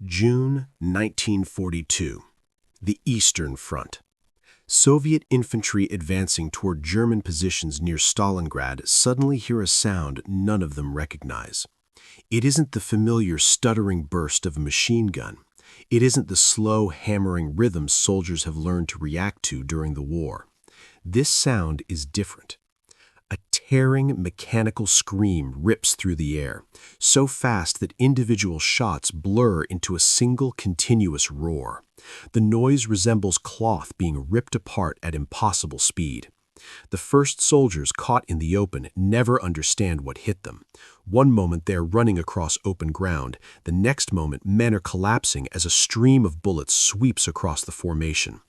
June 1942. The Eastern Front. Soviet infantry advancing toward German positions near Stalingrad suddenly hear a sound none of them recognize. It isn't the familiar stuttering burst of a machine gun. It isn't the slow, hammering rhythm soldiers have learned to react to during the war. This sound is different. A tearing, mechanical scream rips through the air, so fast that individual shots blur into a single continuous roar. The noise resembles cloth being ripped apart at impossible speed. The first soldiers caught in the open never understand what hit them. One moment they're running across open ground, the next moment men are collapsing as a stream of bullets sweeps across the formation.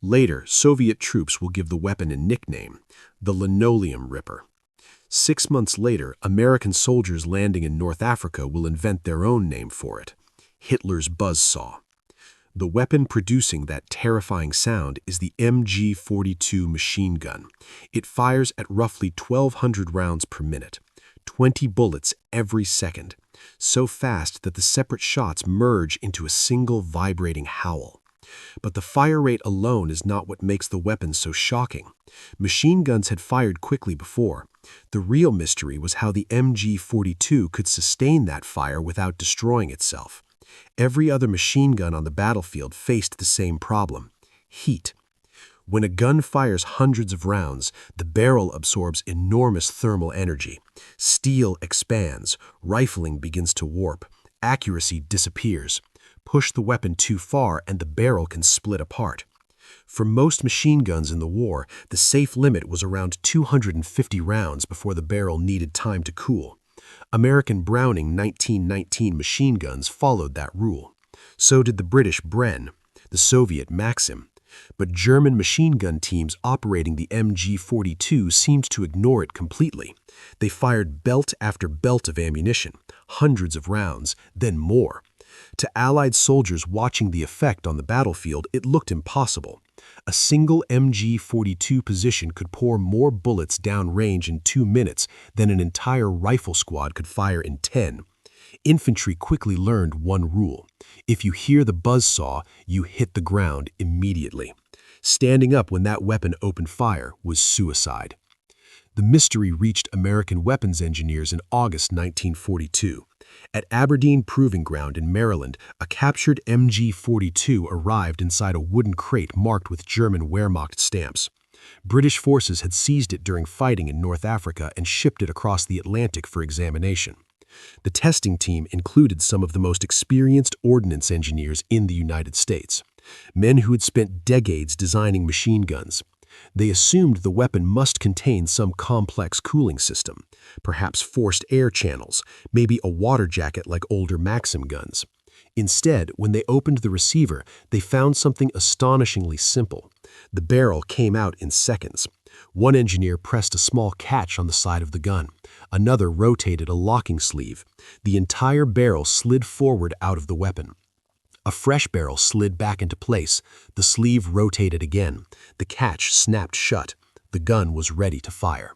Later, Soviet troops will give the weapon a nickname, the linoleum ripper. 6 months later, American soldiers landing in North Africa will invent their own name for it, Hitler's buzzsaw. The weapon producing that terrifying sound is the MG42 machine gun. It fires at roughly 1,200 rounds per minute, 20 bullets every second, so fast that the separate shots merge into a single vibrating howl. But the fire rate alone is not what makes the weapon so shocking. Machine guns had fired quickly before. The real mystery was how the MG42 could sustain that fire without destroying itself. Every other machine gun on the battlefield faced the same problem: heat. When a gun fires hundreds of rounds, the barrel absorbs enormous thermal energy. Steel expands, rifling begins to warp, accuracy disappears. Push the weapon too far and the barrel can split apart. For most machine guns in the war, the safe limit was around 250 rounds before the barrel needed time to cool. American Browning 1919 machine guns followed that rule. So did the British Bren, the Soviet Maxim. But German machine gun teams operating the MG42 seemed to ignore it completely. They fired belt after belt of ammunition, hundreds of rounds, then more. To Allied soldiers watching the effect on the battlefield, it looked impossible. A single MG42 position could pour more bullets downrange in 2 minutes than an entire rifle squad could fire in 10. Infantry quickly learned one rule: if you hear the buzzsaw, you hit the ground immediately. Standing up when that weapon opened fire was suicide. The mystery reached American weapons engineers in August 1942. At Aberdeen Proving Ground in Maryland, a captured MG42 arrived inside a wooden crate marked with German Wehrmacht stamps. British forces had seized it during fighting in North Africa and shipped it across the Atlantic for examination. The testing team included some of the most experienced ordnance engineers in the United States, men who had spent decades designing machine guns. They assumed the weapon must contain some complex cooling system, perhaps forced air channels, maybe a water jacket like older Maxim guns. Instead, when they opened the receiver, they found something astonishingly simple. The barrel came out in seconds. One engineer pressed a small catch on the side of the gun. Another rotated a locking sleeve. The entire barrel slid forward out of the weapon. A fresh barrel slid back into place. The sleeve rotated again. The catch snapped shut. The gun was ready to fire.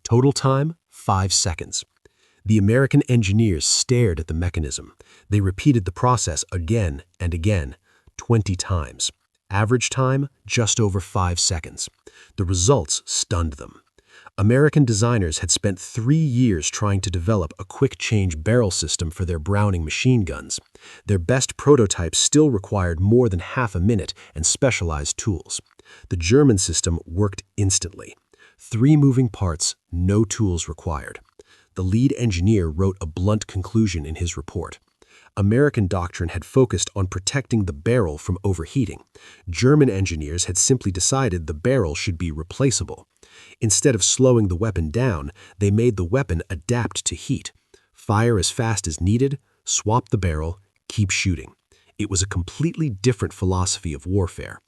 Total time, 5 seconds. The American engineers stared at the mechanism. They repeated the process again and again, 20 times. Average time, just over 5 seconds. The results stunned them. American designers had spent 3 years trying to develop a quick-change barrel system for their Browning machine guns. Their best prototypes still required more than half a minute and specialized tools. The German system worked instantly. 3 moving parts, no tools required. The lead engineer wrote a blunt conclusion in his report. American doctrine had focused on protecting the barrel from overheating. German engineers had simply decided the barrel should be replaceable. Instead of slowing the weapon down, they made the weapon adapt to heat. Fire as fast as needed, swap the barrel, keep shooting. It was a completely different philosophy of warfare.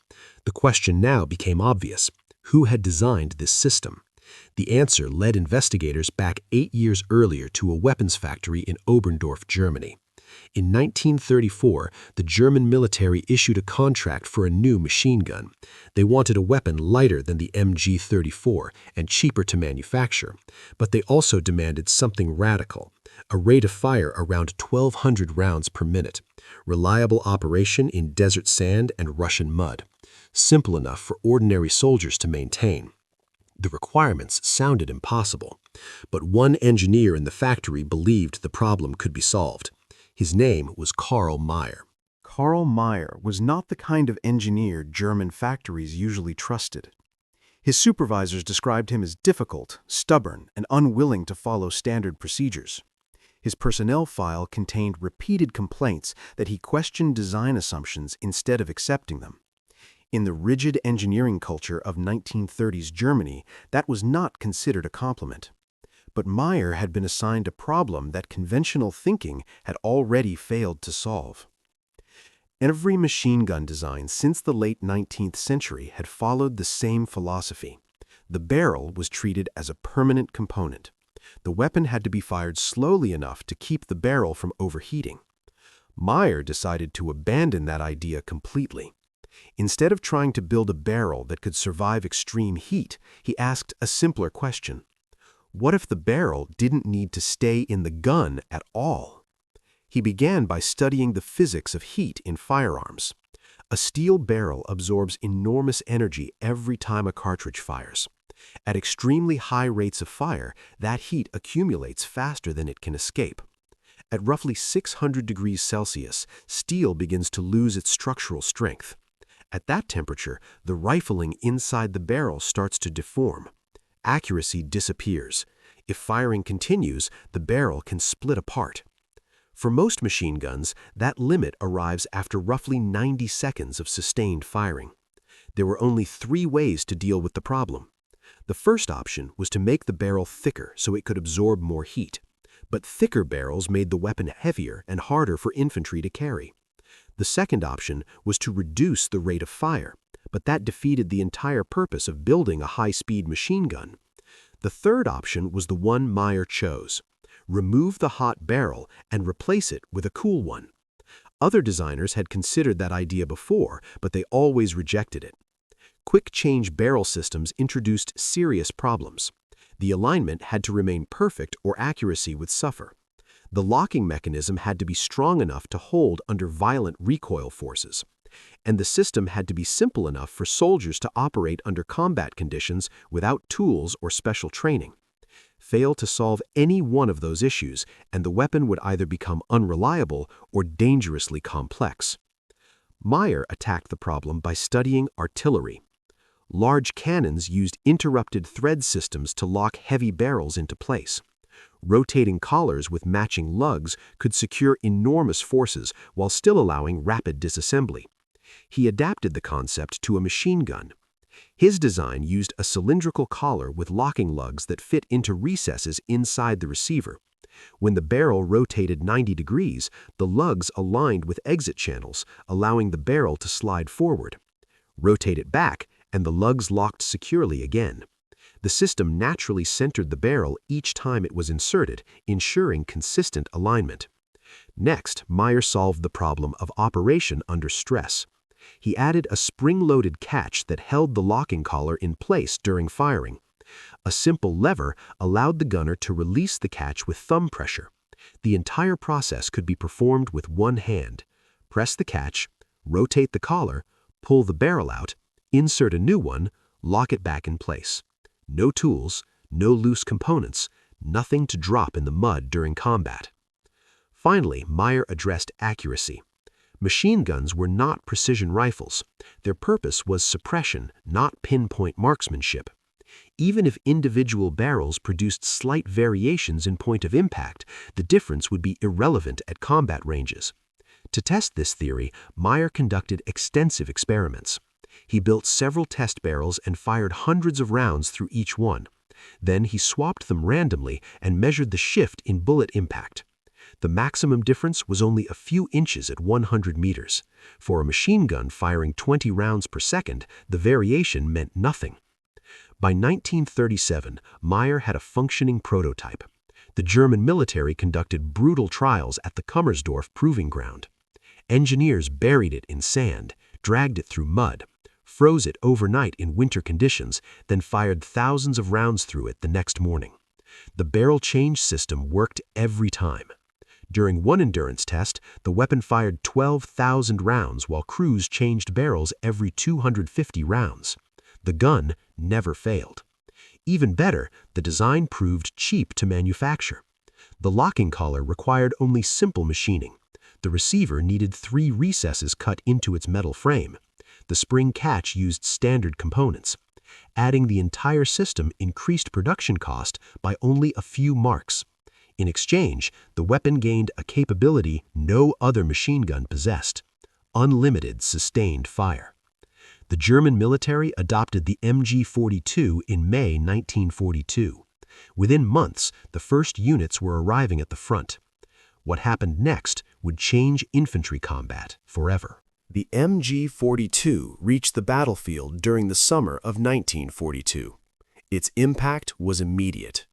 The question now became obvious: who had designed this system? The answer led investigators back 8 years earlier to a weapons factory in Oberndorf, Germany. In 1934, the German military issued a contract for a new machine gun. They wanted a weapon lighter than the MG42 and cheaper to manufacture, but they also demanded something radical: a rate of fire around 1,200 rounds per minute, reliable operation in desert sand and Russian mud, simple enough for ordinary soldiers to maintain. The requirements sounded impossible, but one engineer in the factory believed the problem could be solved. His name was Karl Maier. Karl Maier was not the kind of engineer German factories usually trusted. His supervisors described him as difficult, stubborn, and unwilling to follow standard procedures. His personnel file contained repeated complaints that he questioned design assumptions instead of accepting them. In the rigid engineering culture of 1930s Germany, that was not considered a compliment. But Maier had been assigned a problem that conventional thinking had already failed to solve. Every machine gun design since the late 19th century had followed the same philosophy. The barrel was treated as a permanent component. The weapon had to be fired slowly enough to keep the barrel from overheating. Maier decided to abandon that idea completely. Instead of trying to build a barrel that could survive extreme heat, he asked a simpler question. What if the barrel didn't need to stay in the gun at all? He began by studying the physics of heat in firearms. A steel barrel absorbs enormous energy every time a cartridge fires. At extremely high rates of fire, that heat accumulates faster than it can escape. At roughly 600 degrees Celsius, steel begins to lose its structural strength. At that temperature, the rifling inside the barrel starts to deform. Accuracy disappears. If firing continues, the barrel can split apart. For most machine guns, that limit arrives after roughly 90 seconds of sustained firing. There were only 3 ways to deal with the problem. The first option was to make the barrel thicker so it could absorb more heat. But thicker barrels made the weapon heavier and harder for infantry to carry. The second option was to reduce the rate of fire, but that defeated the entire purpose of building a high-speed machine gun. The third option was the one Maier chose: remove the hot barrel and replace it with a cool one. Other designers had considered that idea before, but they always rejected it. Quick-change barrel systems introduced serious problems. The alignment had to remain perfect or accuracy would suffer. The locking mechanism had to be strong enough to hold under violent recoil forces. And the system had to be simple enough for soldiers to operate under combat conditions without tools or special training. Fail to solve any one of those issues, and the weapon would either become unreliable or dangerously complex. Maier attacked the problem by studying artillery. Large cannons used interrupted thread systems to lock heavy barrels into place. Rotating collars with matching lugs could secure enormous forces while still allowing rapid disassembly. He adapted the concept to a machine gun. His design used a cylindrical collar with locking lugs that fit into recesses inside the receiver. When the barrel rotated 90 degrees, the lugs aligned with exit channels, allowing the barrel to slide forward. Rotate it back, and the lugs locked securely again. The system naturally centered the barrel each time it was inserted, ensuring consistent alignment. Next, Maier solved the problem of operation under stress. He added a spring-loaded catch that held the locking collar in place during firing. A simple lever allowed the gunner to release the catch with thumb pressure. The entire process could be performed with one hand. Press the catch, rotate the collar, pull the barrel out, insert a new one, lock it back in place. No tools, no loose components, nothing to drop in the mud during combat. Finally, Maier addressed accuracy. Machine guns were not precision rifles. Their purpose was suppression, not pinpoint marksmanship. Even if individual barrels produced slight variations in point of impact, the difference would be irrelevant at combat ranges. To test this theory, Maier conducted extensive experiments. He built several test barrels and fired hundreds of rounds through each one. Then he swapped them randomly and measured the shift in bullet impact. The maximum difference was only a few inches at 100 meters. For a machine gun firing 20 rounds per second, the variation meant nothing. By 1937, Maier had a functioning prototype. The German military conducted brutal trials at the Kummersdorf proving ground. Engineers buried it in sand, dragged it through mud, froze it overnight in winter conditions, then fired thousands of rounds through it the next morning. The barrel change system worked every time. During one endurance test, the weapon fired 12,000 rounds while crews changed barrels every 250 rounds. The gun never failed. Even better, the design proved cheap to manufacture. The locking collar required only simple machining. The receiver needed 3 recesses cut into its metal frame. The spring catch used standard components. Adding the entire system increased production cost by only a few marks. In exchange, the weapon gained a capability no other machine gun possessed: unlimited sustained fire. The German military adopted the MG42 in May 1942. Within months, the first units were arriving at the front. What happened next would change infantry combat forever. The MG42 reached the battlefield during the summer of 1942. Its impact was immediate.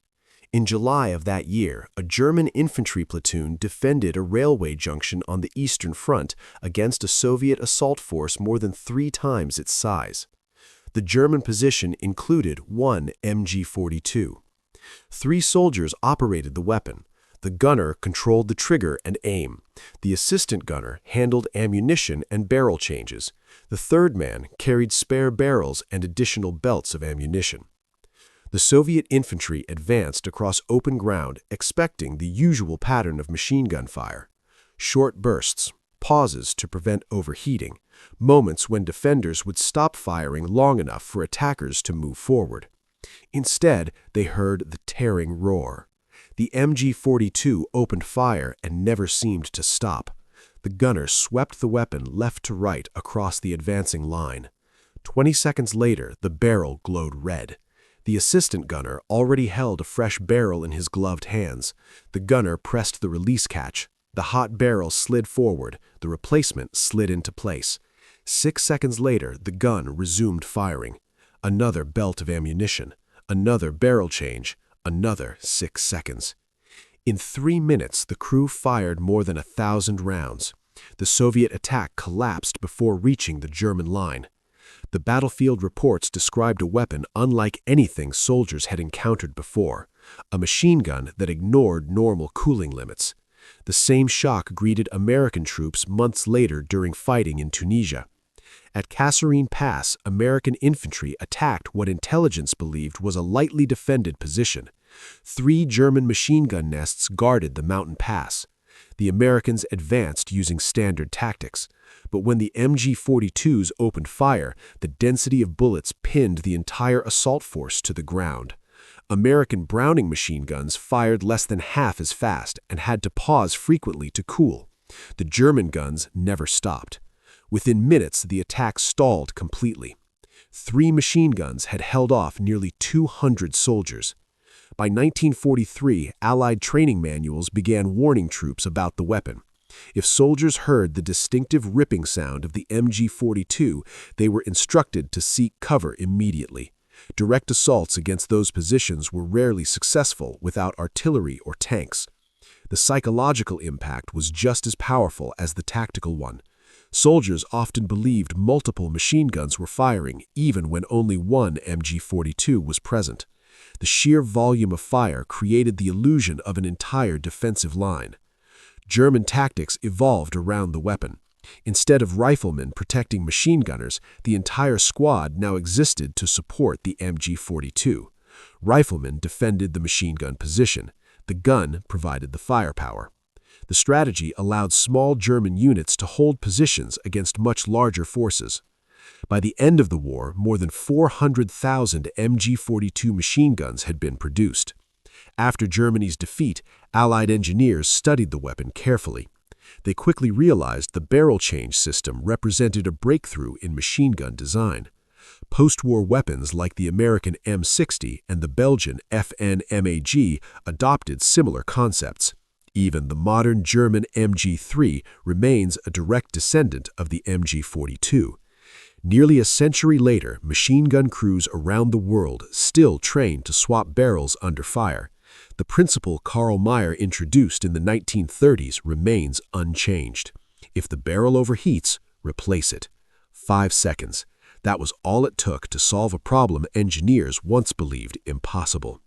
In July of that year, a German infantry platoon defended a railway junction on the Eastern Front against a Soviet assault force more than 3 times its size. The German position included one MG42. 3 soldiers operated the weapon. The gunner controlled the trigger and aim. The assistant gunner handled ammunition and barrel changes. The third man carried spare barrels and additional belts of ammunition. The Soviet infantry advanced across open ground, expecting the usual pattern of machine gun fire: short bursts, pauses to prevent overheating, moments when defenders would stop firing long enough for attackers to move forward. Instead, they heard the tearing roar. The MG42 opened fire and never seemed to stop. The gunner swept the weapon left to right across the advancing line. 20 seconds later, the barrel glowed red. The assistant gunner already held a fresh barrel in his gloved hands. The gunner pressed the release catch. The hot barrel slid forward. The replacement slid into place. 6 seconds later, the gun resumed firing. Another belt of ammunition. Another barrel change. Another 6 seconds. In 3 minutes, the crew fired more than 1,000 rounds. The Soviet attack collapsed before reaching the German line. The battlefield reports described a weapon unlike anything soldiers had encountered before: a machine gun that ignored normal cooling limits. The same shock greeted American troops months later during fighting in Tunisia. At Kasserine Pass, American infantry attacked what intelligence believed was a lightly defended position. 3 German machine gun nests guarded the mountain pass. The Americans advanced using standard tactics. But when the MG42s opened fire, the density of bullets pinned the entire assault force to the ground. American Browning machine guns fired less than half as fast and had to pause frequently to cool. The German guns never stopped. Within minutes, the attack stalled completely. 3 machine guns had held off nearly 200 soldiers. By 1943, Allied training manuals began warning troops about the weapon. If soldiers heard the distinctive ripping sound of the MG42, they were instructed to seek cover immediately. Direct assaults against those positions were rarely successful without artillery or tanks. The psychological impact was just as powerful as the tactical one. Soldiers often believed multiple machine guns were firing, even when only one MG42 was present. The sheer volume of fire created the illusion of an entire defensive line. German tactics evolved around the weapon. Instead of riflemen protecting machine gunners, the entire squad now existed to support the MG42. Riflemen defended the machine gun position. The gun provided the firepower. The strategy allowed small German units to hold positions against much larger forces. By the end of the war, more than 400,000 MG42 machine guns had been produced. After Germany's defeat, Allied engineers studied the weapon carefully. They quickly realized the barrel change system represented a breakthrough in machine gun design. Post-war weapons like the American M60 and the Belgian FN-MAG adopted similar concepts. Even the modern German MG3 remains a direct descendant of the MG42. Nearly a century later, machine gun crews around the world still train to swap barrels under fire. The principle Karl Maier introduced in the 1930s remains unchanged. If the barrel overheats, replace it. 5 seconds. That was all it took to solve a problem engineers once believed impossible.